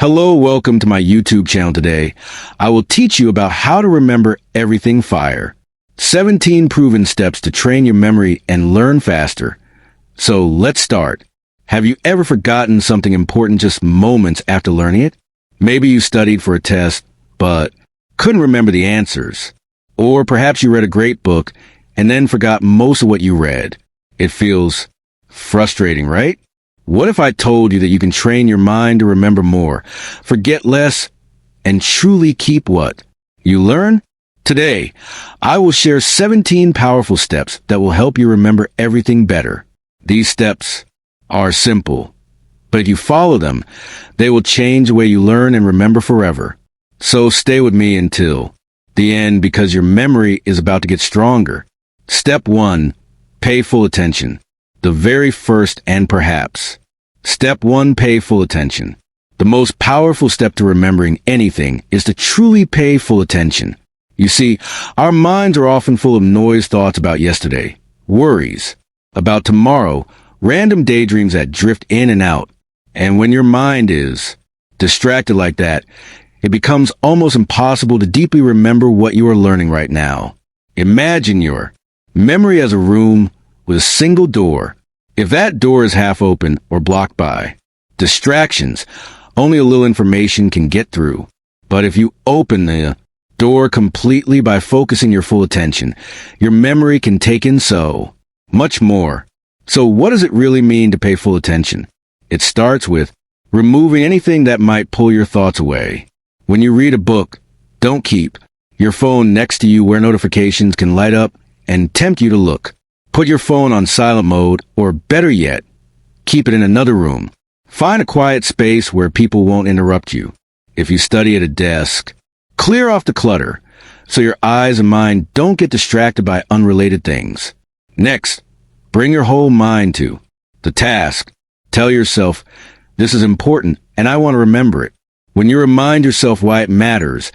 Hello, welcome to my YouTube channel today. I will teach you about how to remember everything fire. 17 proven steps to train your memory and learn faster. So let's start. Have you ever forgotten something important just moments after learning it? Maybe you studied for a test, but couldn't remember the answers. Or perhaps you read a great book and then forgot most of what you read. It feels frustrating, right? What if I told you that you can train your mind to remember more, forget less, and truly keep what you learn? Today, I will share 17 powerful steps that will help you remember everything better. These steps are simple, but if you follow them, they will change the way you learn and remember forever. So stay with me until the end because your memory is about to get stronger. Step 1. Pay full attention. The very first and perhaps. Step 1. Pay full attention. The most powerful step to remembering anything is to truly pay full attention. You see, our minds are often full of noise thoughts about yesterday, worries, about tomorrow, random daydreams that drift in and out. And when your mind is distracted like that, it becomes almost impossible to deeply remember what you are learning right now. Imagine your memory as a room with a single door. If that door is half open or blocked by distractions, only a little information can get through. But if you open the door completely by focusing your full attention, your memory can take in so much more. So what does it really mean to pay full attention? It starts with removing anything that might pull your thoughts away. When you read a book, don't keep your phone next to you where notifications can light up and tempt you to look. Put your phone on silent mode, or better yet, keep it in another room. Find a quiet space where people won't interrupt you. If you study at a desk, clear off the clutter so your eyes and mind don't get distracted by unrelated things. Next, bring your whole mind to the task. Tell yourself, this is important and I want to remember it. When you remind yourself why it matters,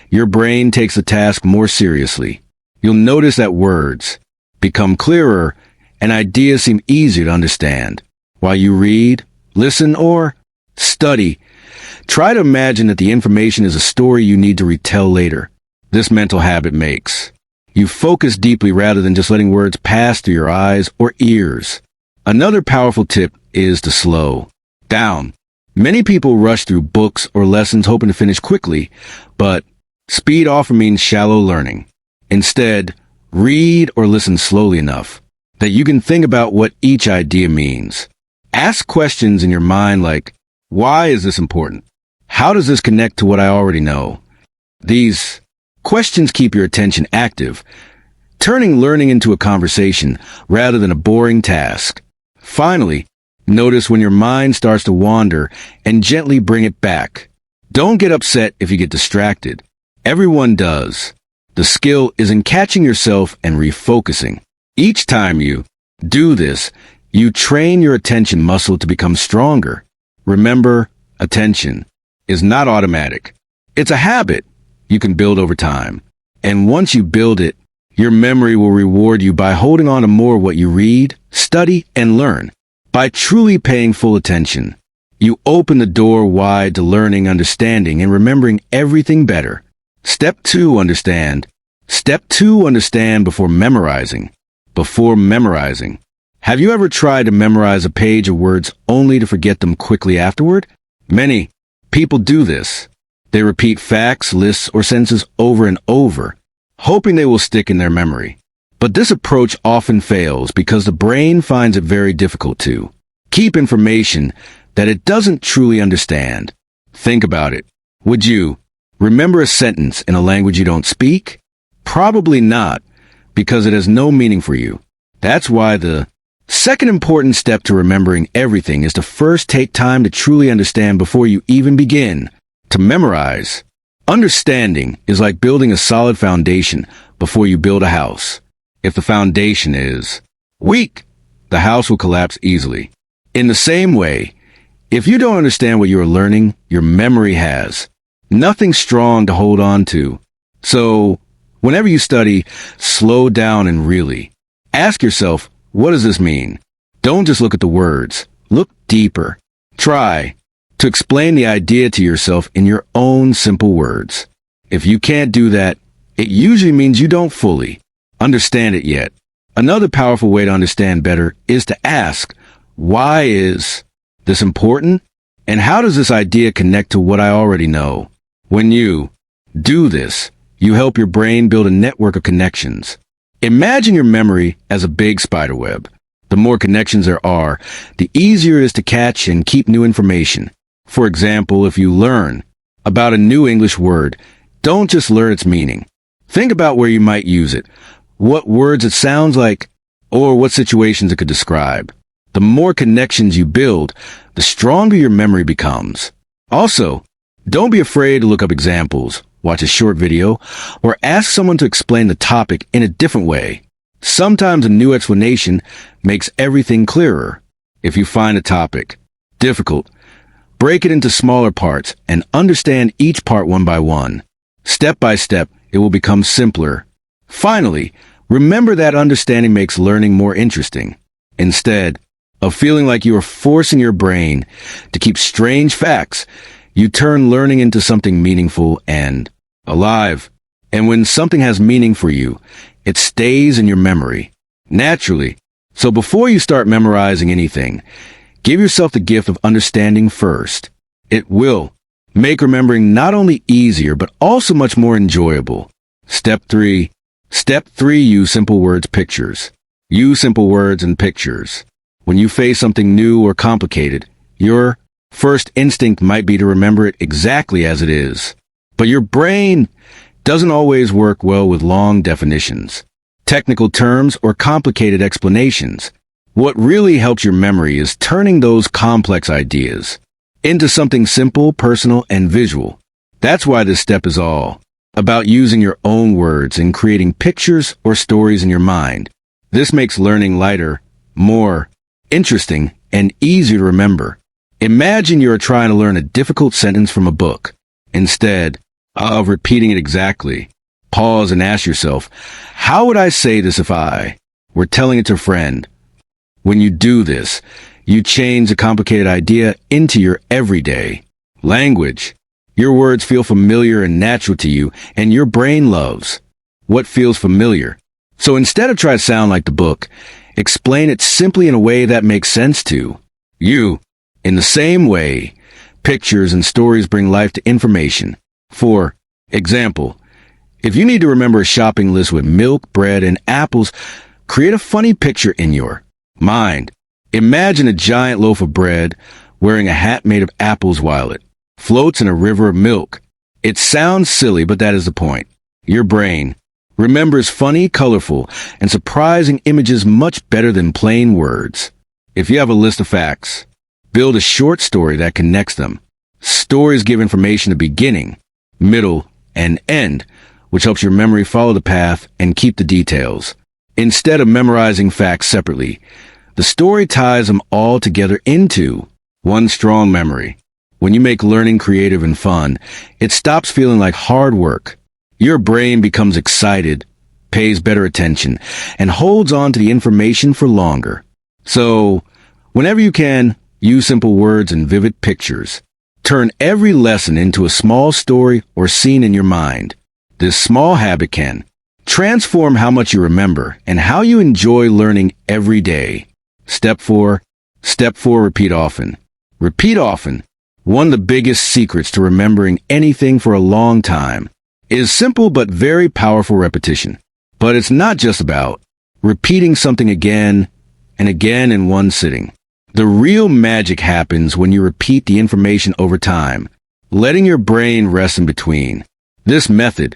your brain takes the task more seriously. You'll notice that words become clearer and ideas seem easier to understand. While you read, listen, or study, try to imagine that the information is a story you need to retell later. This mental habit makes you focus deeply rather than just letting words pass through your eyes or ears. Another powerful tip is to slow down. Many people rush through books or lessons hoping to finish quickly, but speed often means shallow learning. Instead, read or listen slowly enough that you can think about what each idea means. Ask questions in your mind like, why is this important? How does this connect to what I already know? These questions keep your attention active, turning learning into a conversation rather than a boring task. Finally, notice when your mind starts to wander and gently bring it back. Don't get upset if you get distracted. Everyone does. The skill is in catching yourself and refocusing. Each time you do this, you train your attention muscle to become stronger. Remember, attention is not automatic. It's a habit you can build over time. And once you build it, your memory will reward you by holding on to more of what you read, study, and learn. By truly paying full attention, you open the door wide to learning, understanding, and remembering everything better. Step 2, understand. Step 2, understand before memorizing. Before memorizing. Have you ever tried to memorize a page of words only to forget them quickly afterward? Many people do this. They repeat facts, lists, or sentences over and over, hoping they will stick in their memory. But this approach often fails because the brain finds it very difficult to keep information that it doesn't truly understand. Think about it. Would you remember a sentence in a language you don't speak? Probably not, because it has no meaning for you. That's why the second important step to remembering everything is to first take time to truly understand before you even begin to memorize. Understanding is like building a solid foundation before you build a house. If the foundation is weak, the house will collapse easily. In the same way, if you don't understand what you are learning, your memory has nothing strong to hold on to. So, whenever you study, slow down and really ask yourself, what does this mean? Don't just look at the words. Look deeper. Try to explain the idea to yourself in your own simple words. If you can't do that, it usually means you don't fully understand it yet. Another powerful way to understand better is to ask, why is this important? And how does this idea connect to what I already know? When you do this, you help your brain build a network of connections. Imagine your memory as a big spider web. The more connections there are, the easier it is to catch and keep new information. For example, if you learn about a new English word, don't just learn its meaning. Think about where you might use it, what words it sounds like, or what situations it could describe. The more connections you build, the stronger your memory becomes. Also, don't be afraid to look up examples, watch a short video, or ask someone to explain the topic in a different way. Sometimes a new explanation makes everything clearer. If you find a topic difficult, break it into smaller parts and understand each part one by one. Step by step, it will become simpler. Finally, remember that understanding makes learning more interesting. Instead of feeling like you are forcing your brain to keep strange facts, you turn learning into something meaningful and alive. And when something has meaning for you, it stays in your memory naturally. So before you start memorizing anything, give yourself the gift of understanding first. It will make remembering not only easier, but also much more enjoyable. Step 3. Use simple words pictures. Use simple words and pictures. When you face something new or complicated, your first instinct might be to remember it exactly as it is. But your brain doesn't always work well with long definitions, technical terms, or complicated explanations. What really helps your memory is turning those complex ideas into something simple, personal, and visual. That's why this step is all about using your own words and creating pictures or stories in your mind. This makes learning lighter, more interesting, and easier to remember. Imagine you're trying to learn a difficult sentence from a book. Instead of repeating it exactly, pause and ask yourself, how would I say this if I were telling it to a friend? When you do this, you change a complicated idea into your everyday language. Your words feel familiar and natural to you, and your brain loves what feels familiar. So instead of trying to sound like the book, explain it simply in a way that makes sense to you. In the same way, pictures and stories bring life to information. For example, if you need to remember a shopping list with milk, bread, and apples, create a funny picture in your mind. Imagine a giant loaf of bread wearing a hat made of apples while it floats in a river of milk. It sounds silly, but that is the point. Your brain remembers funny, colorful, and surprising images much better than plain words. If you have a list of facts, build a short story that connects them. Stories give information a beginning, middle, and end, which helps your memory follow the path and keep the details. Instead of memorizing facts separately, the story ties them all together into one strong memory. When you make learning creative and fun, it stops feeling like hard work. Your brain becomes excited, pays better attention, and holds on to the information for longer. So, whenever you can, use simple words and vivid pictures. Turn every lesson into a small story or scene in your mind. This small habit can transform how much you remember and how you enjoy learning every day. Step 4. Repeat often. Repeat often. One of the biggest secrets to remembering anything for a long time is simple but very powerful repetition. But it's not just about repeating something again and again in one sitting. The real magic happens when you repeat the information over time, letting your brain rest in between. This method,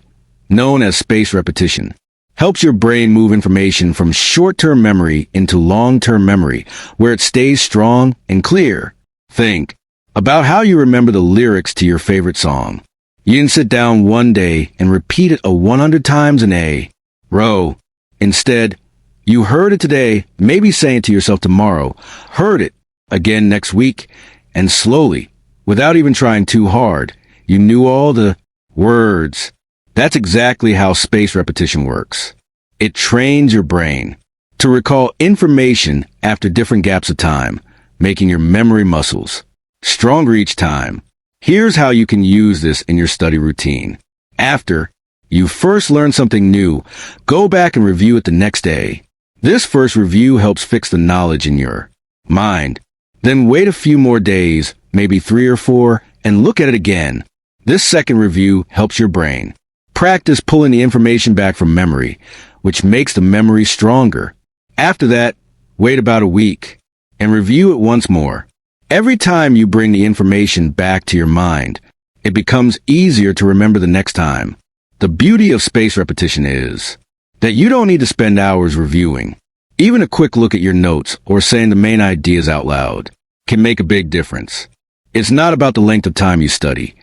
known as spaced repetition, helps your brain move information from short-term memory into long-term memory, where it stays strong and clear. Think about how you remember the lyrics to your favorite song. You can sit down one day and repeat it 100 times in a row. Instead, you heard it today, maybe saying it to yourself tomorrow, heard it again next week, and slowly, without even trying too hard, you knew all the words. That's exactly how spaced repetition works. It trains your brain to recall information after different gaps of time, making your memory muscles stronger each time. Here's how you can use this in your study routine. After you first learn something new, go back and review it the next day. This first review helps fix the knowledge in your mind. Then wait a few more days, maybe 3 or 4, and look at it again. This second review helps your brain practice pulling the information back from memory, which makes the memory stronger. After that, wait about a week and review it once more. Every time you bring the information back to your mind, it becomes easier to remember the next time. The beauty of spaced repetition is that you don't need to spend hours reviewing. Even a quick look at your notes or saying the main ideas out loud can make a big difference. It's not about the length of time you study,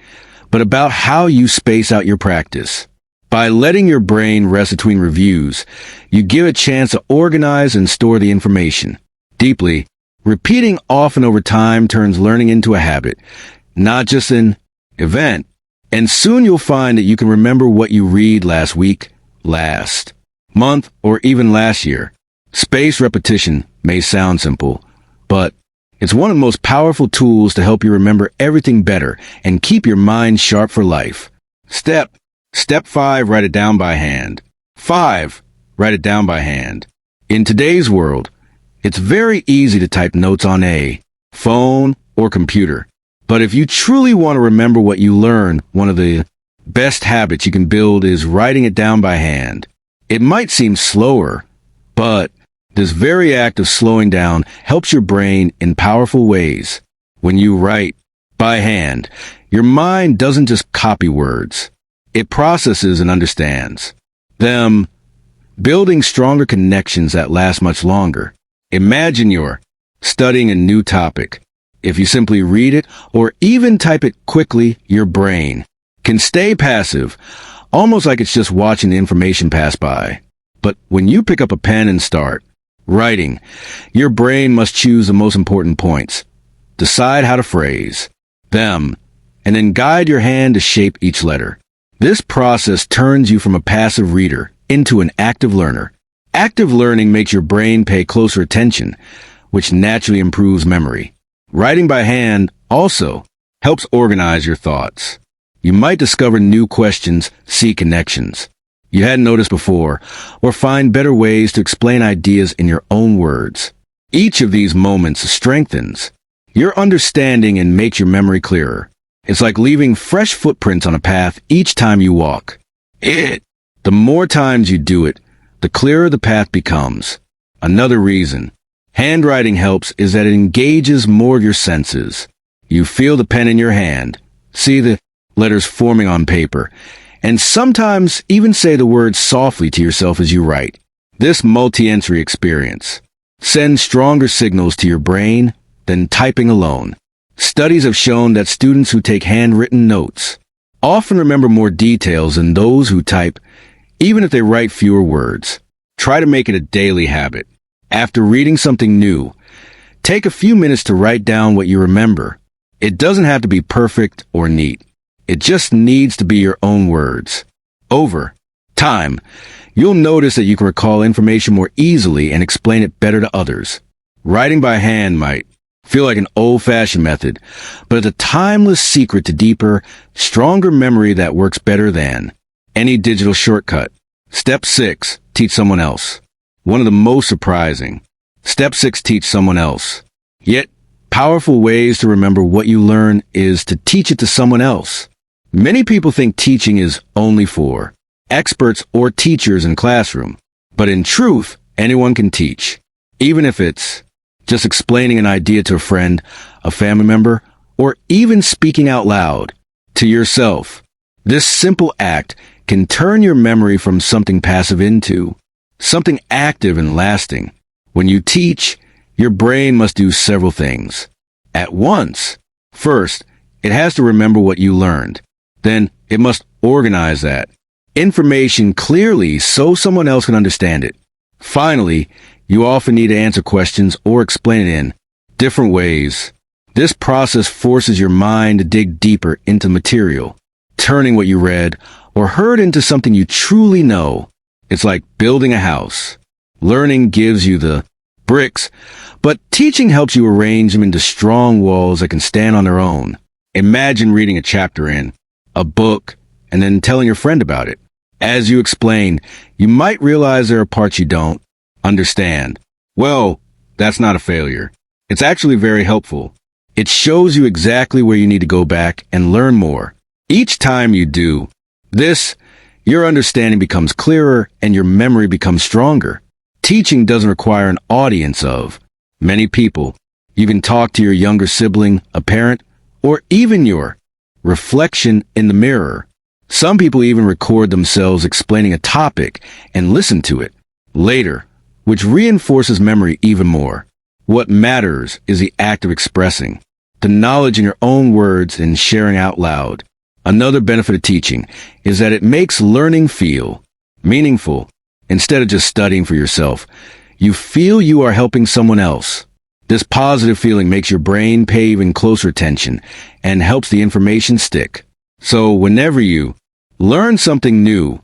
but about how you space out your practice. By letting your brain rest between reviews, you give it a chance to organize and store the information deeply. Repeating often over time turns learning into a habit, not just an event. And soon you'll find that you can remember what you read last week, last month, or even last year. Spaced repetition may sound simple, but it's one of the most powerful tools to help you remember everything better and keep your mind sharp for life. Step 5, write it down by hand. 5, write it down by hand. In today's world, it's very easy to type notes on a phone or computer. But if you truly want to remember what you learn, one of the best habits you can build is writing it down by hand. It might seem slower, but this very act of slowing down helps your brain in powerful ways. When you write by hand, your mind doesn't just copy words. It processes and understands them, building stronger connections that last much longer. Imagine you're studying a new topic. If you simply read it or even type it quickly, your brain can stay passive, almost like it's just watching the information pass by. But when you pick up a pen and start writing, your brain must choose the most important points, decide how to phrase them, and then guide your hand to shape each letter. This process turns you from a passive reader into an active learner. Active learning makes your brain pay closer attention, which naturally improves memory. Writing by hand also helps organize your thoughts. You might discover new questions, see connections you hadn't noticed before, or find better ways to explain ideas in your own words. Each of these moments strengthens your understanding and makes your memory clearer. It's like leaving fresh footprints on a path each time you walk. The more times you do it, the clearer the path becomes. Another reason handwriting helps is that it engages more of your senses. You feel the pen in your hand, see the letters forming on paper, and sometimes even say the words softly to yourself as you write. This multi-sensory experience sends stronger signals to your brain than typing alone. Studies have shown that students who take handwritten notes often remember more details than those who type, even if they write fewer words. Try to make it a daily habit. After reading something new, take a few minutes to write down what you remember. It doesn't have to be perfect or neat. It just needs to be your own words. Over time, you'll notice that you can recall information more easily and explain it better to others. Writing by hand might feel like an old-fashioned method, but it's a timeless secret to deeper, stronger memory that works better than any digital shortcut. Step 6, teach someone else. One of the most surprising. Step 6, teach someone else. Yet, powerful ways to remember what you learn is to teach it to someone else. Many people think teaching is only for experts or teachers in classroom, but in truth, anyone can teach. Even if it's just explaining an idea to a friend, a family member, or even speaking out loud to yourself. This simple act can turn your memory from something passive into something active and lasting. When you teach, your brain must do several things at once. First, it has to remember what you learned. Then, it must organize that information clearly so someone else can understand it. Finally, you often need to answer questions or explain it in different ways. This process forces your mind to dig deeper into material, turning what you read or heard into something you truly know. It's like building a house. Learning gives you the bricks, but teaching helps you arrange them into strong walls that can stand on their own. Imagine reading a chapter in a book and then telling your friend about it. As you explain, you might realize there are parts you don't understand. Well, that's not a failure. It's actually very helpful. It shows you exactly where you need to go back and learn more. Each time you do this, your understanding becomes clearer and your memory becomes stronger. Teaching doesn't require an audience of many people. You can talk to your younger sibling, a parent, or even your reflection in the mirror. Some people even record themselves explaining a topic and listen to it later, which reinforces memory even more. What matters is the act of expressing the knowledge in your own words and sharing out loud. Another benefit of teaching is that it makes learning feel meaningful. Instead of just studying for yourself, you feel you are helping someone else. This positive feeling makes your brain pay even closer attention and helps the information stick. So whenever you learn something new,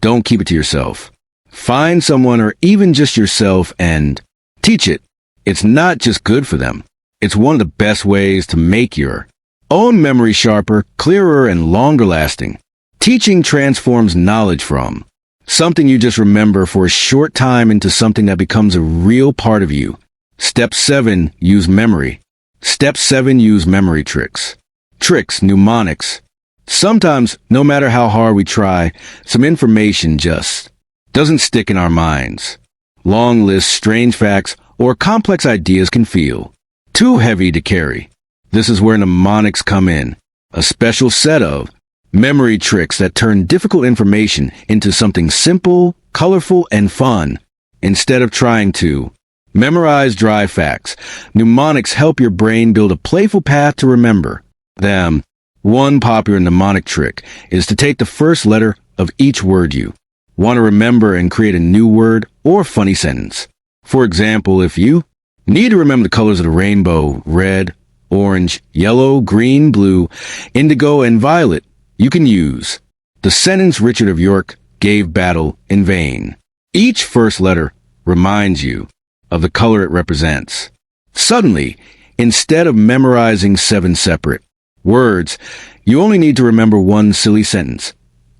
don't keep it to yourself. Find someone or even just yourself and teach it. It's not just good for them. It's one of the best ways to make your own memory sharper, clearer, and longer lasting. Teaching transforms knowledge from something you just remember for a short time into something that becomes a real part of you. Step 7. Use memory. Step 7. Use memory tricks. Tricks, mnemonics. Sometimes, no matter how hard we try, some information just doesn't stick in our minds. Long lists, strange facts, or complex ideas can feel too heavy to carry. This is where mnemonics come in, a special set of memory tricks that turn difficult information into something simple, colorful, and fun. Instead of trying to memorize dry facts, mnemonics help your brain build a playful path to remember them. One popular mnemonic trick is to take the first letter of each word you want to remember and create a new word or funny sentence. For example, if you need to remember the colors of the rainbow, red, orange, yellow, green, blue, indigo, and violet, you can use the sentence Richard of York gave battle in vain. Each first letter reminds you of the color it represents. Suddenly, instead of memorizing 7 separate words, you only need to remember one silly sentence,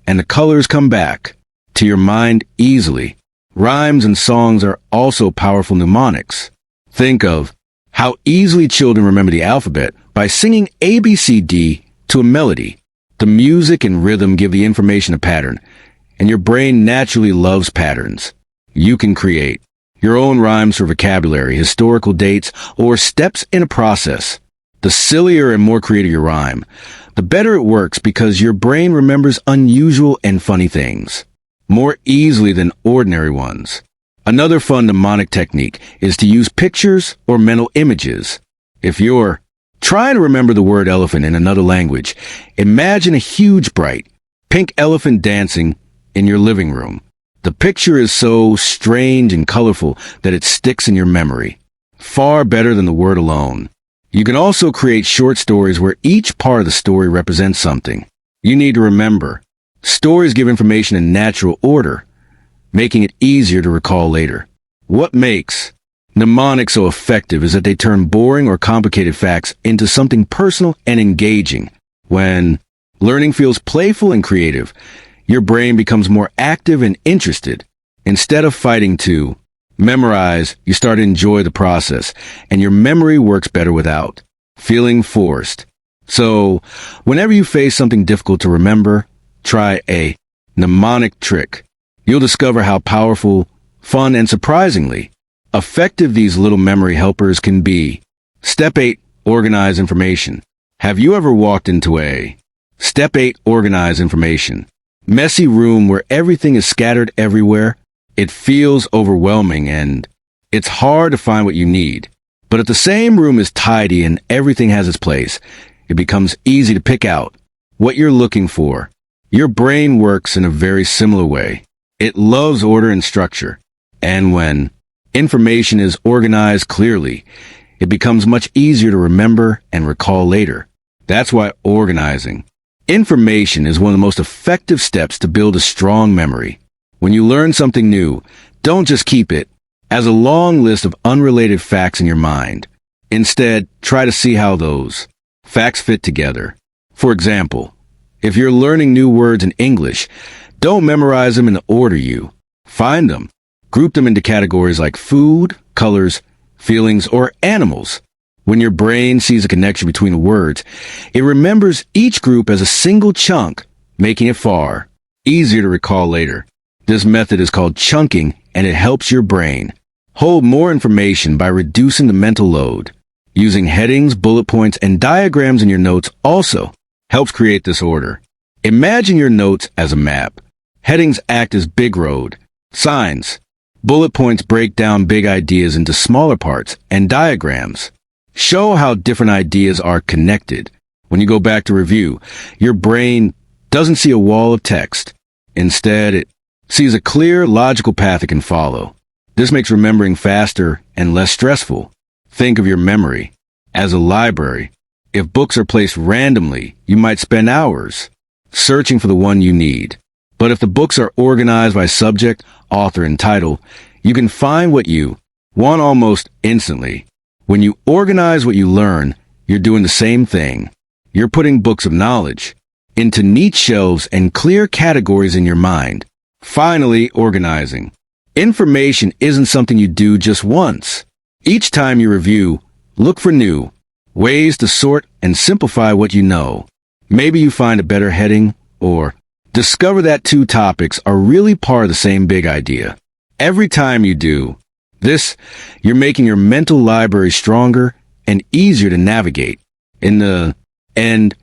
and the colors come back to your mind easily. Rhymes and songs are also powerful mnemonics. Think of how easily children remember the alphabet by singing ABCD to a melody. The music and rhythm give the information a pattern, and your brain naturally loves patterns. You can create your own rhymes for vocabulary, historical dates, or steps in a process. The sillier and more creative your rhyme, the better it works because your brain remembers unusual and funny things more easily than ordinary ones. Another fun mnemonic technique is to use pictures or mental images. If you're trying to remember the word elephant in another language, imagine a huge, bright, pink elephant dancing in your living room. The picture is so strange and colorful that it sticks in your memory, far better than the word alone. You can also create short stories where each part of the story represents something you need to remember. Stories give information in natural order, making it easier to recall later. What makes mnemonics so effective is that they turn boring or complicated facts into something personal and engaging. When learning feels playful and creative, your brain becomes more active and interested. Instead of fighting to memorize, you start to enjoy the process, and your memory works better without feeling forced. So, whenever you face something difficult to remember, try a mnemonic trick. You'll discover how powerful, fun, and surprisingly effective these little memory helpers can be. Step 8. Organize information. Have you ever walked into a Step 8. Organize information. Messy room where everything is scattered everywhere? It feels overwhelming and it's hard to find what you need. But if the same room is tidy and everything has its place, it becomes easy to pick out what you're looking for. Your brain works in a very similar way. It loves order and structure. And when information is organized clearly, it becomes much easier to remember and recall later. That's why organizing information is one of the most effective steps to build a strong memory. When you learn something new, don't just keep it as a long list of unrelated facts in your mind. Instead, try to see how those facts fit together. For example, if you're learning new words in English, don't memorize them in the order you find them. Group them into categories like food, colors, feelings, or animals. When your brain sees a connection between the words, it remembers each group as a single chunk, making it far easier to recall later. This method is called chunking, and it helps your brain hold more information by reducing the mental load. Using headings, bullet points, and diagrams in your notes also helps create this order. Imagine your notes as a map. Headings act as big road signs. Bullet points break down big ideas into smaller parts, and diagrams show how different ideas are connected. When you go back to review, your brain doesn't see a wall of text. Instead, it sees a clear, logical path it can follow. This makes remembering faster and less stressful. Think of your memory as a library. If books are placed randomly, you might spend hours searching for the one you need. But if the books are organized by subject, author, and title, you can find what you want almost instantly. When you organize what you learn, you're doing the same thing. You're putting books of knowledge into neat shelves and clear categories in your mind. Finally, organizing. Information isn't something you do just once. Each time you review, look for new ways to sort and simplify what you know. Maybe you find a better heading, or discover that two topics are really part of the same big idea. Every time you do this, you're making your mental library stronger and easier to navigate. In the end,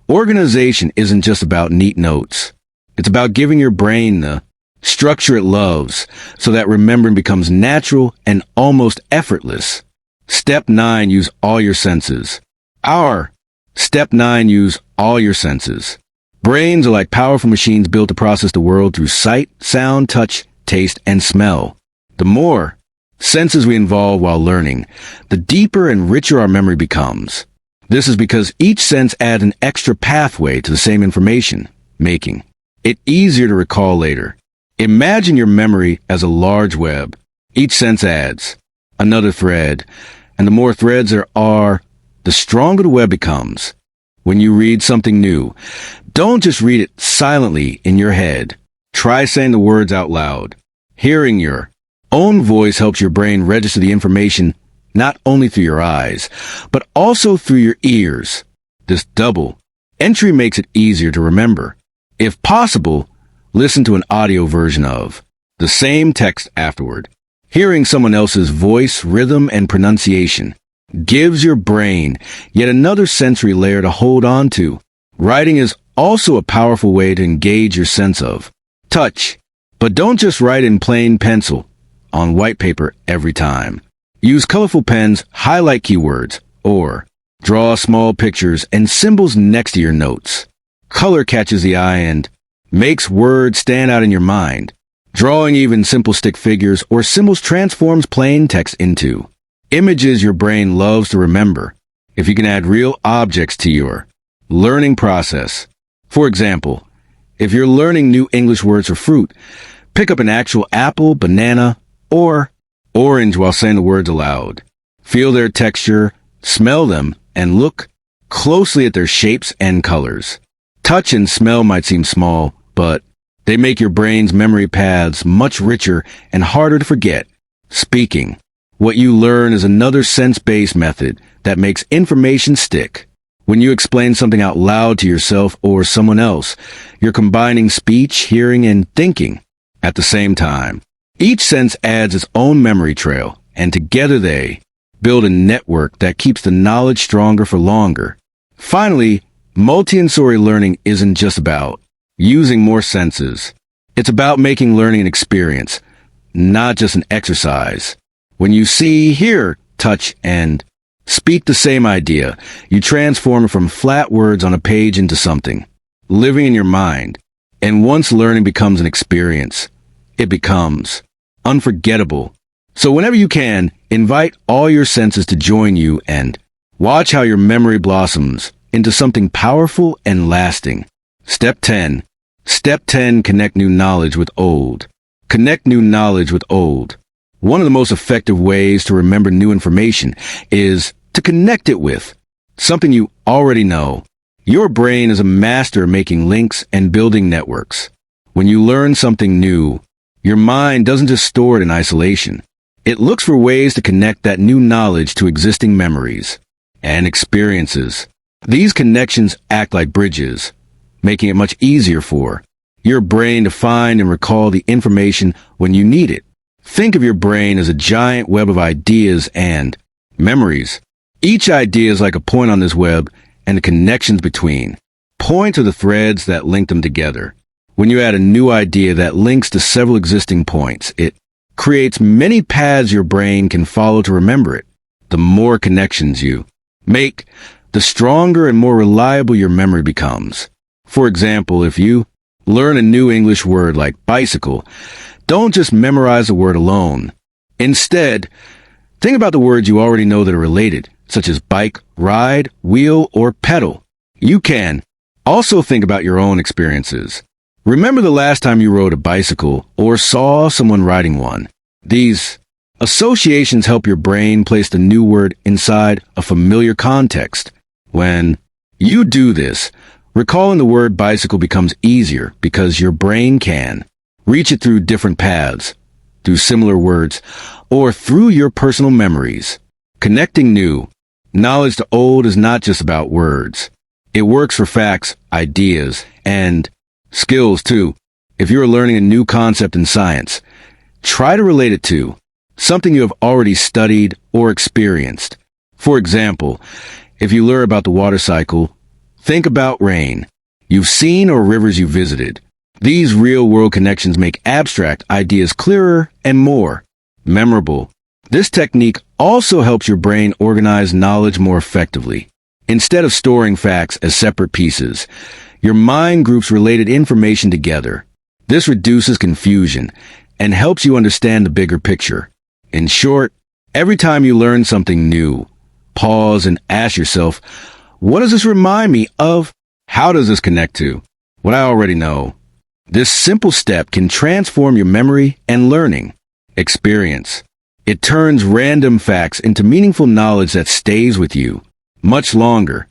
organization isn't just about neat notes. It's about giving your brain the structure it loves so that remembering becomes natural and almost effortless. Step 9. Use all your senses. Step 9. Use all your senses. Brains are like powerful machines built to process the world through sight, sound, touch, taste, and smell. The more senses we involve while learning, the deeper and richer our memory becomes. This is because each sense adds an extra pathway to the same information, making it easier to recall later. Imagine your memory as a large web. Each sense adds another thread, and the more threads there are, the stronger the web becomes. When you read something new, don't just read it silently in your head. Try saying the words out loud. Hearing your own voice helps your brain register the information not only through your eyes, but also through your ears. This double entry makes it easier to remember. If possible, listen to an audio version of the same text afterward. Hearing someone else's voice, rhythm, and pronunciation gives your brain yet another sensory layer to hold on to. Writing is also a powerful way to engage your sense of touch. But don't just write in plain pencil on white paper every time. Use colorful pens, highlight keywords, or draw small pictures and symbols next to your notes. Color catches the eye and makes words stand out in your mind. Drawing even simple stick figures or symbols transforms plain text into images your brain loves to remember. If you can add real objects to your learning process. For example, if you're learning new English words for fruit, pick up an actual apple, banana, or orange while saying the words aloud. Feel their texture, smell them, and look closely at their shapes and colors. Touch and smell might seem small, but they make your brain's memory paths much richer and harder to forget. Speaking. What you learn is another sense-based method that makes information stick. When you explain something out loud to yourself or someone else, you're combining speech, hearing, and thinking at the same time. Each sense adds its own memory trail, and together they build a network that keeps the knowledge stronger for longer. Finally, multi-sensory learning isn't just about using more senses. It's about making learning an experience, not just an exercise. When you see, hear, touch, and speak the same idea, you transform it from flat words on a page into something living in your mind. And once learning becomes an experience, it becomes unforgettable. So whenever you can, invite all your senses to join you and watch how your memory blossoms into something powerful and lasting. Step 10. Step 10. Connect new knowledge with old. Connect new knowledge with old. One of the most effective ways to remember new information is to connect it with something you already know. Your brain is a master at making links and building networks. When you learn something new, your mind doesn't just store it in isolation. It looks for ways to connect that new knowledge to existing memories and experiences. These connections act like bridges, making it much easier for your brain to find and recall the information when you need it. Think of your brain as a giant web of ideas and memories. Each idea is like a point on this web, and the connections between points are the threads that link them together. When you add a new idea that links to several existing points, it creates many paths your brain can follow to remember it. The more connections you make, the stronger and more reliable your memory becomes. For example, if you learn a new English word like bicycle, don't just memorize the word alone. Instead, think about the words you already know that are related, such as bike, ride, wheel, or pedal. You can also think about your own experiences. Remember the last time you rode a bicycle or saw someone riding one. These associations help your brain place the new word inside a familiar context. When you do this, recalling the word bicycle becomes easier because your brain can reach it through different paths, through similar words, or through your personal memories. Connecting new knowledge to old is not just about words. It works for facts, ideas, and skills too. If you're learning a new concept in science, try to relate it to something you have already studied or experienced. For example, if you learn about the water cycle, think about rain you've seen or rivers you visited. These real-world connections make abstract ideas clearer and more memorable. This technique also helps your brain organize knowledge more effectively. Instead of storing facts as separate pieces, your mind groups related information together. This reduces confusion and helps you understand the bigger picture. In short, every time you learn something new, pause and ask yourself, what does this remind me of? How does this connect to what I already know? This simple step can transform your memory and learning experience. It turns random facts into meaningful knowledge that stays with you much longer.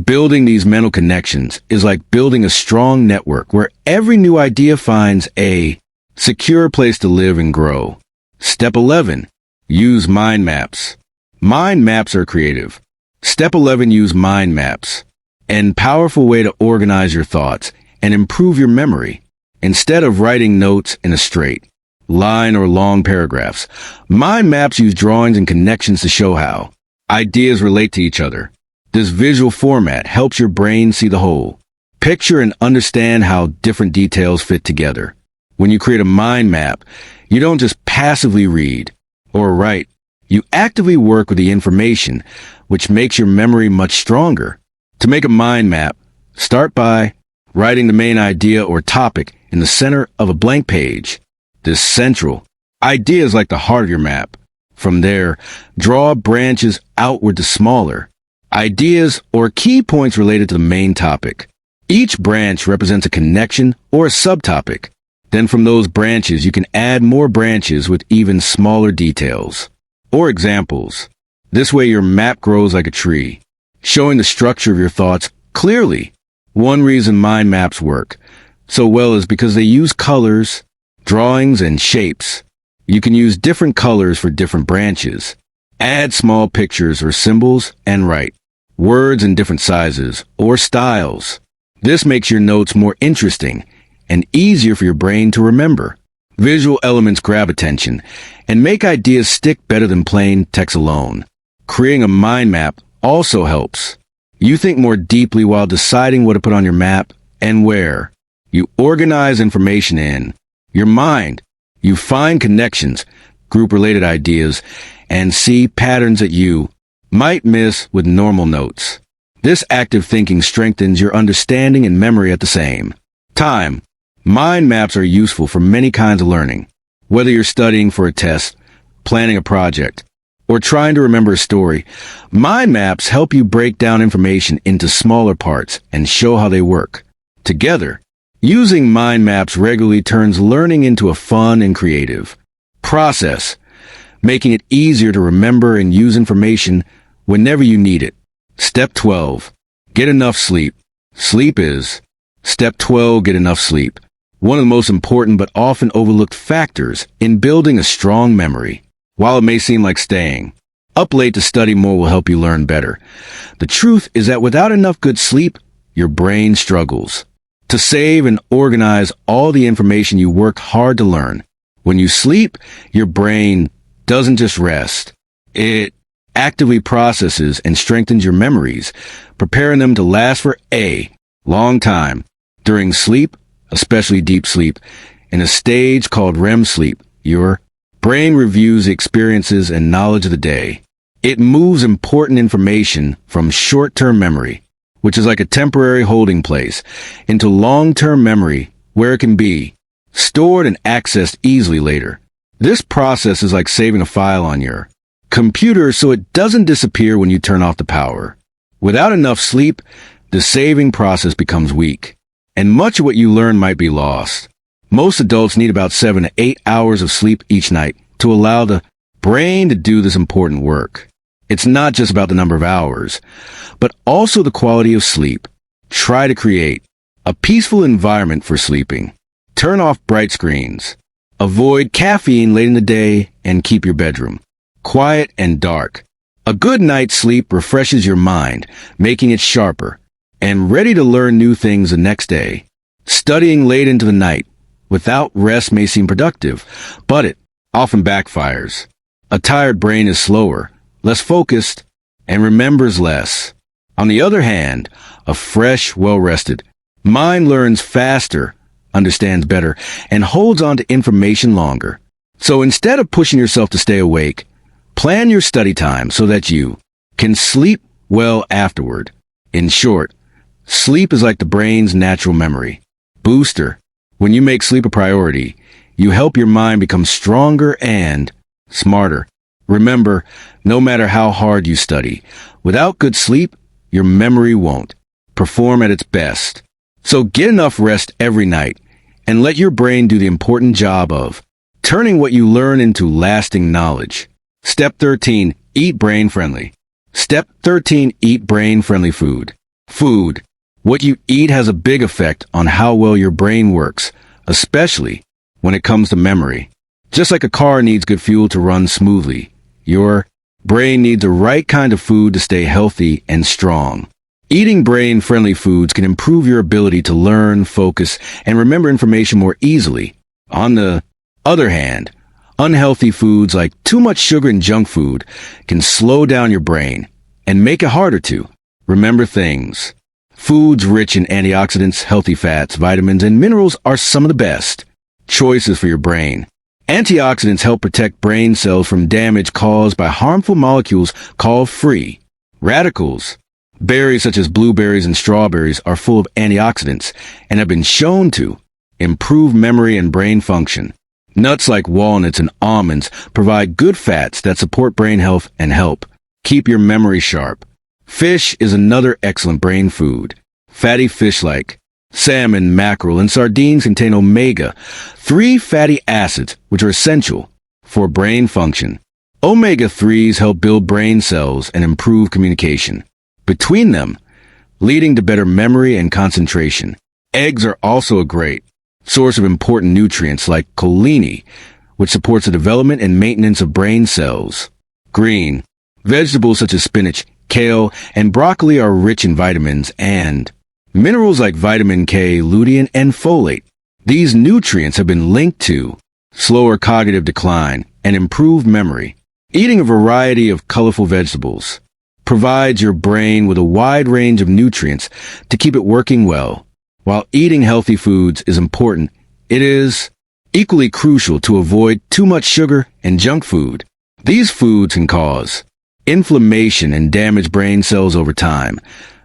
Building these mental connections is like building a strong network where every new idea finds a secure place to live and grow. Step 11. Use mind maps. Mind maps are creative. Step 11. Use mind maps. An powerful way to organize your thoughts and improve your memory. Instead of writing notes in a straight line or long paragraphs, mind maps use drawings and connections to show how ideas relate to each other. This visual format helps your brain see the whole picture and understand how different details fit together. When you create a mind map, you don't just passively read or write. You actively work with the information, which makes your memory much stronger. To make a mind map, start by writing the main idea or topic in the center of a blank page. This central idea is like the heart of your map. From there, draw branches outward to smaller ideas or key points related to the main topic. Each branch represents a connection or a subtopic. Then from those branches, you can add more branches with even smaller details or examples. This way your map grows like a tree, showing the structure of your thoughts clearly. One reason mind maps work so well is because they use colors, drawings, and shapes. You can use different colors for different branches. Add small pictures or symbols and write words in different sizes or styles. This makes your notes more interesting and easier for your brain to remember. Visual elements grab attention and make ideas stick better than plain text alone. Creating a mind map also helps. You think more deeply while deciding what to put on your map and where. You organize information in your mind. You find connections, group-related ideas, and see patterns that you might miss with normal notes. This active thinking strengthens your understanding and memory at the same time. Mind maps are useful for many kinds of learning. Whether you're studying for a test, planning a project, or trying to remember a story, mind maps help you break down information into smaller parts and show how they work together. Using mind maps regularly turns learning into a fun and creative process. making it easier to remember and use information whenever you need it. Step 12. Get enough sleep. Sleep is. Step 12. Get enough sleep. One of the most important but often overlooked factors in building a strong memory. While it may seem like staying up late to study more will help you learn better, the truth is that without enough good sleep, your brain struggles to save and organize all the information you worked hard to learn. When you sleep, your brain doesn't just rest. It actively processes and strengthens your memories, preparing them to last for a long time. During sleep, especially deep sleep, in a stage called REM sleep, your brain reviews the experiences and knowledge of the day. It moves important information from short-term memory, which is like a temporary holding place, into long-term memory where it can be stored and accessed easily later. This process is like saving a file on your computer so it doesn't disappear when you turn off the power. Without enough sleep, the saving process becomes weak, and much of what you learn might be lost. Most adults need about 7 to 8 hours of sleep each night to allow the brain to do this important work. It's not just about the number of hours, but also the quality of sleep. Try to create a peaceful environment for sleeping. Turn off bright screens. Avoid caffeine late in the day and keep your bedroom quiet and dark. A good night's sleep refreshes your mind, making it sharper and ready to learn new things the next day. Studying late into the night without rest may seem productive, but it often backfires. A tired brain is slower, less focused, and remembers less. On the other hand, a fresh, well-rested mind learns faster, understands better, and holds on to information longer. So instead of pushing yourself to stay awake, plan your study time so that you can sleep well afterward. In short, sleep is like the brain's natural memory booster. When you make sleep a priority, you help your mind become stronger and smarter. Remember, no matter how hard you study, without good sleep, your memory won't perform at its best. So get enough rest every night and let your brain do the important job of turning what you learn into lasting knowledge. Step 13. Eat brain-friendly. Step 13. Eat brain-friendly food. Food. What you eat has a big effect on how well your brain works, especially when it comes to memory. Just like a car needs good fuel to run smoothly, your brain needs the right kind of food to stay healthy and strong. Eating brain-friendly foods can improve your ability to learn, focus, and remember information more easily. On the other hand, unhealthy foods like too much sugar and junk food can slow down your brain and make it harder to remember things. Foods rich in antioxidants, healthy fats, vitamins, and minerals are some of the best choices for your brain. Antioxidants help protect brain cells from damage caused by harmful molecules called free radicals. Berries such as blueberries and strawberries are full of antioxidants and have been shown to improve memory and brain function. Nuts like walnuts and almonds provide good fats that support brain health and help keep your memory sharp. Fish is another excellent brain food. Fatty fish like salmon, mackerel, and sardines contain omega-3 fatty acids, which are essential for brain function. Omega-3s help build brain cells and improve communication between them, leading to better memory and concentration. Eggs are also a great source of important nutrients like choline, which supports the development and maintenance of brain cells. Green vegetables such as spinach, kale, and broccoli are rich in vitamins and minerals like vitamin K, lutein, and folate. These nutrients have been linked to slower cognitive decline and improved memory. Eating a variety of colorful vegetables provides your brain with a wide range of nutrients to keep it working well. While eating healthy foods is important, it is equally crucial to avoid too much sugar and junk food. These foods can cause inflammation and damage brain cells over time,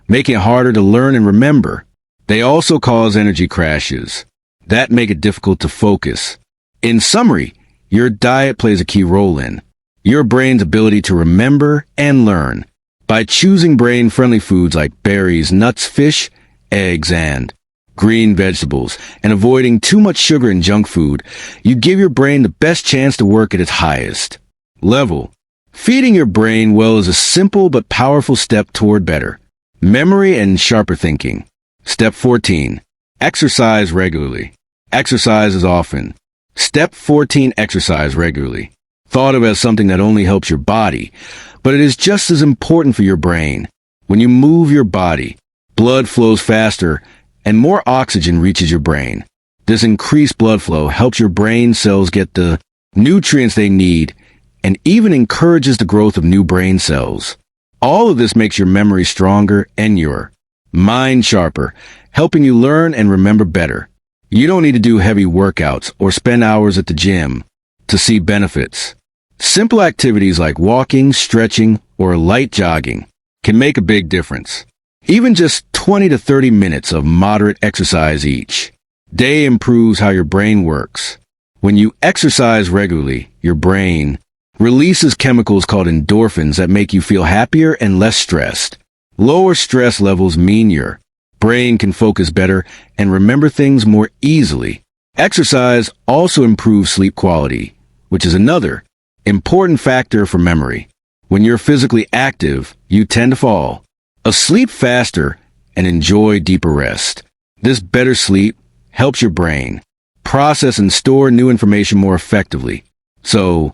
making it harder to learn and remember. They also cause energy crashes that make it difficult to focus. In summary, your diet plays a key role in your brain's ability to remember and learn. By choosing brain-friendly foods like berries, nuts, fish, eggs, and green vegetables, and avoiding too much sugar and junk food, you give your brain the best chance to work at its highest. level. Feeding your brain well is a simple but powerful step toward better memory and sharper thinking. Step 14. Exercise regularly. Exercise as often. Step 14. Exercise regularly. Thought of as something that only helps your body, but it is just as important for your brain. When you move your body, blood flows faster and more oxygen reaches your brain. This increased blood flow helps your brain cells get the nutrients they need and even encourages the growth of new brain cells. All of this makes your memory stronger and your mind sharper, helping you learn and remember better. You don't need to do heavy workouts or spend hours at the gym to see benefits. Simple activities like walking, stretching, or light jogging can make a big difference. Even just 20 to 30 minutes of moderate exercise each day improves how your brain works. When you exercise regularly, your brain releases chemicals called endorphins that make you feel happier and less stressed. Lower stress levels mean your brain can focus better and remember things more easily. Exercise also improves sleep quality, which is another important factor for memory. When you're physically active, you tend to fall asleep faster and enjoy deeper rest. This better sleep helps your brain process and store new information more effectively. So,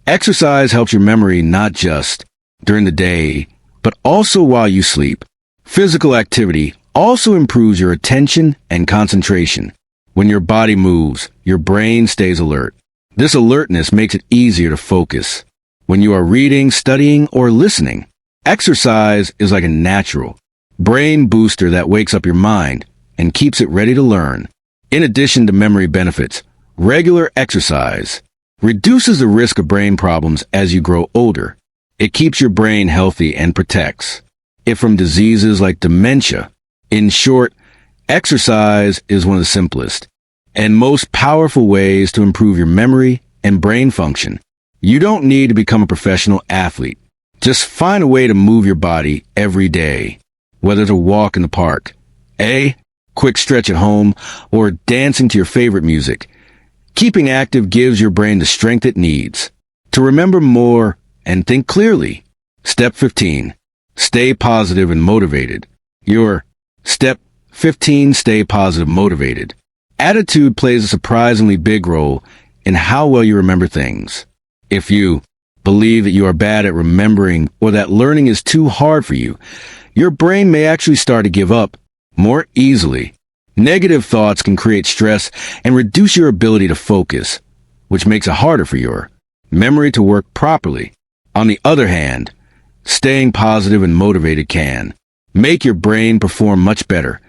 exercise helps your memory not just during the day, but also while you sleep. Physical activity also improves your attention and concentration. When your body moves, your brain stays alert. This alertness makes it easier to focus. When you are reading, studying, or listening, exercise is like a natural brain booster that wakes up your mind and keeps it ready to learn. In addition to memory benefits, regular exercise reduces the risk of brain problems as you grow older. It keeps your brain healthy and protects it from diseases like dementia. In short, exercise is one of the simplest and most powerful ways to improve your memory and brain function. You don't need to become a professional athlete. Just find a way to move your body every day, whether to walk in the park, a quick stretch at home, or dancing to your favorite music. Keeping active gives your brain the strength it needs to remember more and think clearly. Step 15. Stay positive and motivated. Step 15. Stay positive, motivated. Attitude plays a surprisingly big role in how well you remember things. If you believe that you are bad at remembering or that learning is too hard for you, your brain may actually start to give up more easily. Negative thoughts can create stress and reduce your ability to focus, which makes it harder for your memory to work properly. On the other hand, staying positive and motivated can make your brain perform much better,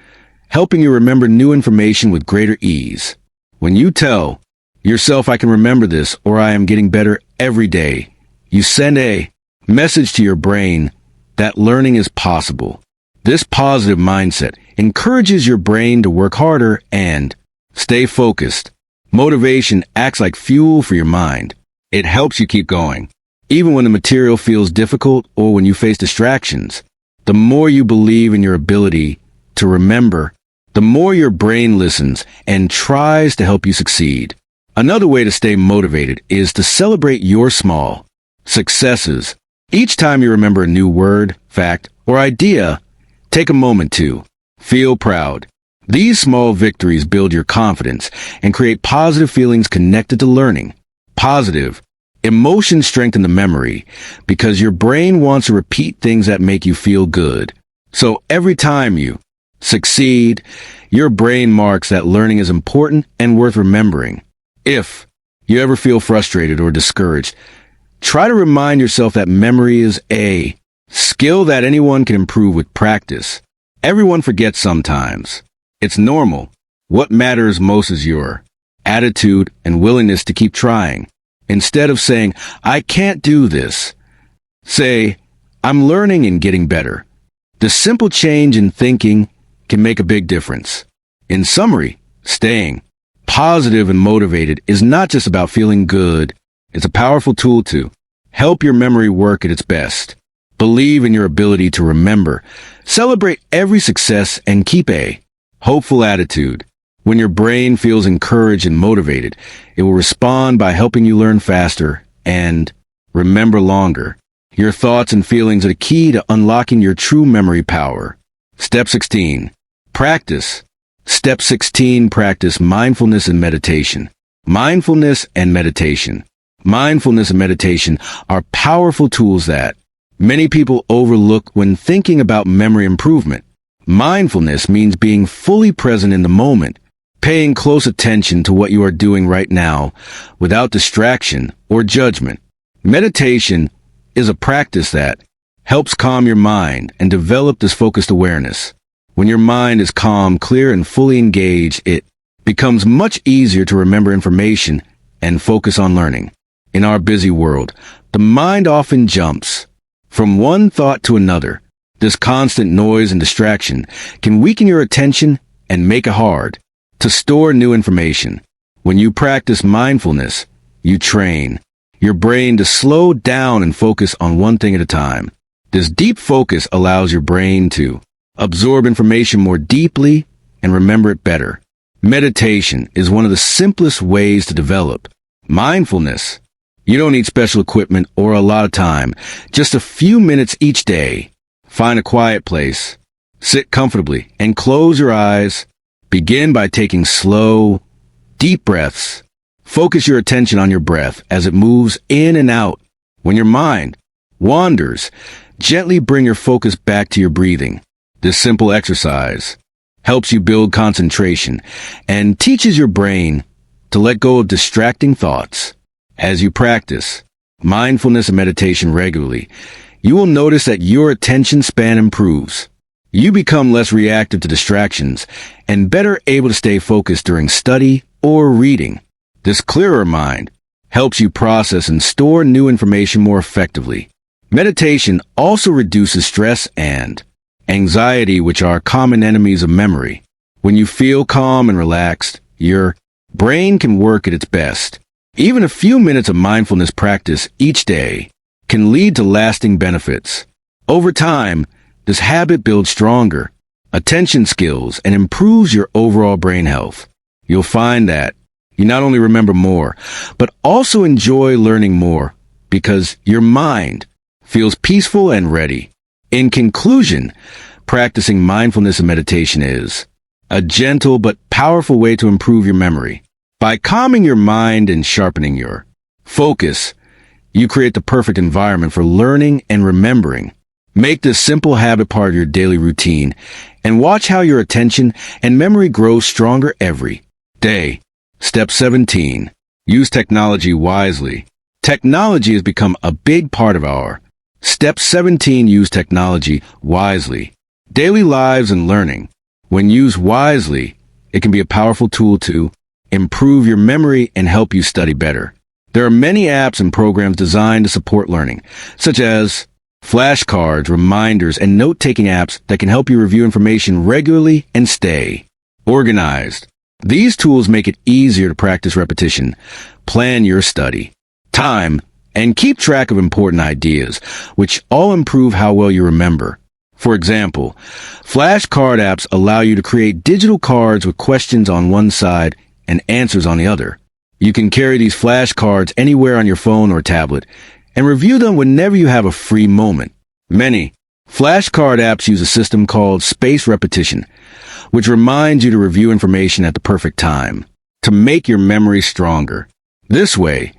helping you remember new information with greater ease. When you tell yourself, "I can remember this," or "I am getting better every day," you send a message to your brain that learning is possible. This positive mindset encourages your brain to work harder and stay focused. Motivation acts like fuel for your mind. It helps you keep going, even when the material feels difficult or when you face distractions. The more you believe in your ability to remember, the more your brain listens and tries to help you succeed. Another way to stay motivated is to celebrate your small successes. Each time you remember a new word, fact, or idea, take a moment to feel proud. These small victories build your confidence and create positive feelings connected to learning. Positive emotions strengthen the memory because your brain wants to repeat things that make you feel good. So every time you succeed, your brain marks that learning is important and worth remembering. If you ever feel frustrated or discouraged, try to remind yourself that memory is a skill that anyone can improve with practice. Everyone forgets sometimes. It's normal. What matters most is your attitude and willingness to keep trying. Instead of saying, "I can't do this," say, "I'm learning and getting better." The simple change in thinking can make a big difference. In summary, staying positive and motivated is not just about feeling good. It's a powerful tool to help your memory work at its best. Believe in your ability to remember. Celebrate every success and keep a hopeful attitude. When your brain feels encouraged and motivated, it will respond by helping you learn faster and remember longer. Your thoughts and feelings are the key to unlocking your true memory power. Step 16. Practice. Step 16. Practice mindfulness and meditation. Mindfulness and meditation. Mindfulness and meditation are powerful tools that many people overlook when thinking about memory improvement. Mindfulness means being fully present in the moment, paying close attention to what you are doing right now without distraction or judgment. Meditation is a practice that helps calm your mind and develop this focused awareness. When your mind is calm, clear, and fully engaged, it becomes much easier to remember information and focus on learning. In our busy world, the mind often jumps from one thought to another. This constant noise and distraction can weaken your attention and make it hard to store new information. When you practice mindfulness, you train your brain to slow down and focus on one thing at a time. This deep focus allows your brain to absorb information more deeply and remember it better. Meditation is one of the simplest ways to develop mindfulness. You don't need special equipment or a lot of time, just a few minutes each day. Find a quiet place, sit comfortably, and close your eyes. Begin by taking slow, deep breaths. Focus your attention on your breath as it moves in and out. When your mind wanders, gently bring your focus back to your breathing. This simple exercise helps you build concentration and teaches your brain to let go of distracting thoughts. As you practice mindfulness and meditation regularly, you will notice that your attention span improves. You become less reactive to distractions and better able to stay focused during study or reading. This clearer mind helps you process and store new information more effectively. Meditation also reduces stress and anxiety, which are common enemies of memory. When you feel calm and relaxed, your brain can work at its best. Even a few minutes of mindfulness practice each day can lead to lasting benefits. Over time, this habit builds stronger attention skills and improves your overall brain health. You'll find that you not only remember more, but also enjoy learning more because your mind feels peaceful and ready. In conclusion, practicing mindfulness and meditation is a gentle but powerful way to improve your memory. By calming your mind and sharpening your focus, you create the perfect environment for learning and remembering. Make this simple habit part of your daily routine and watch how your attention and memory grow stronger every day. Step 17. Use technology wisely. Technology has become a big part of our Step 17. Use technology wisely. Daily lives and learning. When used wisely, it can be a powerful tool to improve your memory and help you study better. There are many apps and programs designed to support learning, such as flashcards, reminders, and note-taking apps that can help you review information regularly and stay organized. These tools make it easier to practice repetition, plan your study time, and keep track of important ideas, which all improve how well you remember. For example, flashcard apps allow you to create digital cards with questions on one side and answers on the other. You can carry these flashcards anywhere on your phone or tablet and review them whenever you have a free moment. Many flashcard apps use a system called spaced repetition, which reminds you to review information at the perfect time to make your memory stronger. This way,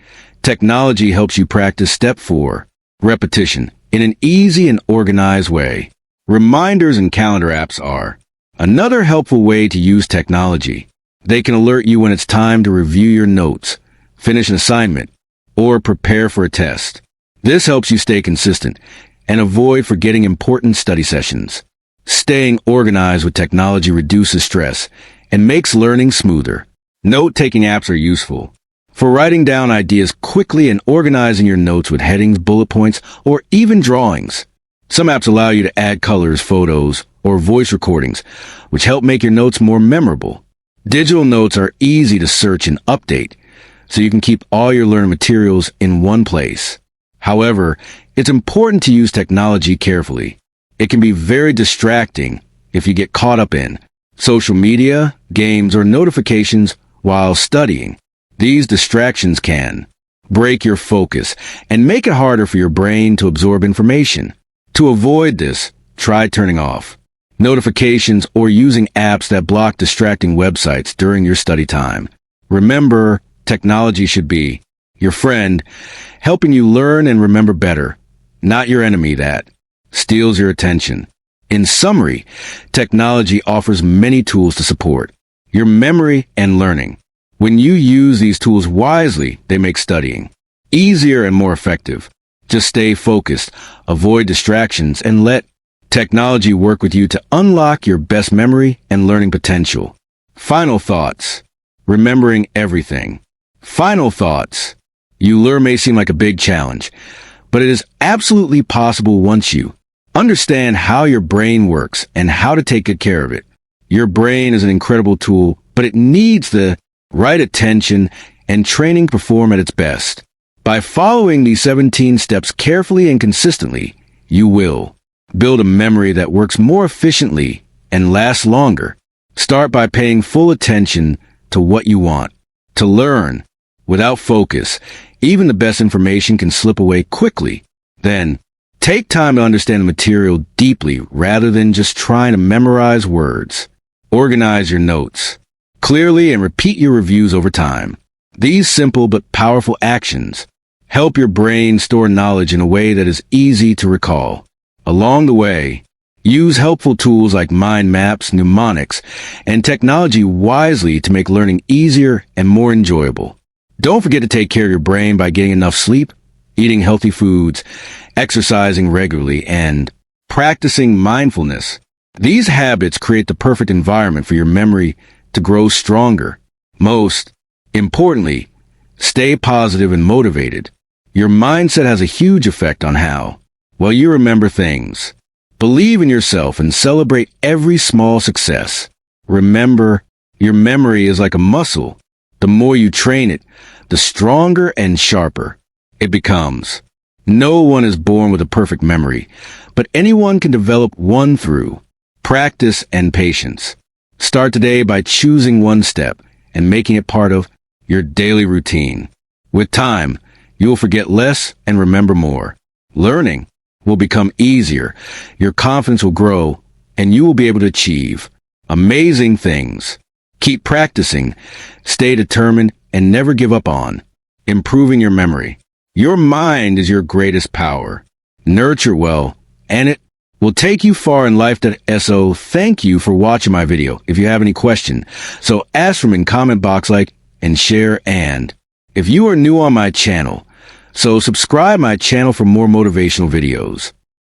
technology helps you practice step 4, repetition, in an easy and organized way. Reminders and calendar apps are another helpful way to use technology. They can alert you when it's time to review your notes, finish an assignment, or prepare for a test. This helps you stay consistent and avoid forgetting important study sessions. Staying organized with technology reduces stress and makes learning smoother. Note-taking apps are useful for writing down ideas quickly and organizing your notes with headings, bullet points, or even drawings. Some apps allow you to add colors, photos, or voice recordings, which help make your notes more memorable. Digital notes are easy to search and update, so you can keep all your learning materials in one place. However, it's important to use technology carefully. It can be very distracting if you get caught up in social media, games, or notifications while studying. These distractions can break your focus, and make it harder for your brain to absorb information. To avoid this, try turning off notifications or using apps that block distracting websites during your study time. Remember, technology should be your friend, helping you learn and remember better, not your enemy that steals your attention. In summary, technology offers many tools to support your memory and learning. When you use these tools wisely, they make studying easier and more effective. Just stay focused, avoid distractions, and let technology work with you to unlock your best memory and learning potential. Final thoughts. Remembering everything. Final thoughts. You learn may seem like a big challenge, but it is absolutely possible once you understand how your brain works and how to take good care of it. Your brain is an incredible tool, but it needs the right attention and training to perform at its best. By following these 17 steps carefully and consistently, you will build a memory that works more efficiently and lasts longer. Start by paying full attention to what you want to learn. Without focus, even the best information can slip away quickly. Then, take time to understand the material deeply rather than just trying to memorize words. Organize your notes clearly and repeat your reviews over time. These simple but powerful actions help your brain store knowledge in a way that is easy to recall. Along the way, use helpful tools like mind maps, mnemonics, and technology wisely to make learning easier and more enjoyable. Don't forget to take care of your brain by getting enough sleep, eating healthy foods, exercising regularly, and practicing mindfulness. These habits create the perfect environment for your memory to grow stronger. Most importantly, stay positive and motivated. Your mindset has a huge effect on how well you remember things. Believe in yourself and celebrate every small success. Remember, your memory is like a muscle. The more you train it, the stronger and sharper it becomes. No one is born with a perfect memory, but anyone can develop one through practice and patience. Start today by choosing one step and making it part of your daily routine. With time, you will forget less and remember more. Learning will become easier, your confidence will grow, and you will be able to achieve amazing things. Keep practicing, stay determined, and never give up on improving your memory. Your mind is your greatest power. Nurture well, and it will take you far in life. So thank you for watching my video. If you have any question, so ask them in comment box, like and share. And if you are new on my channel, so subscribe my channel for more motivational videos.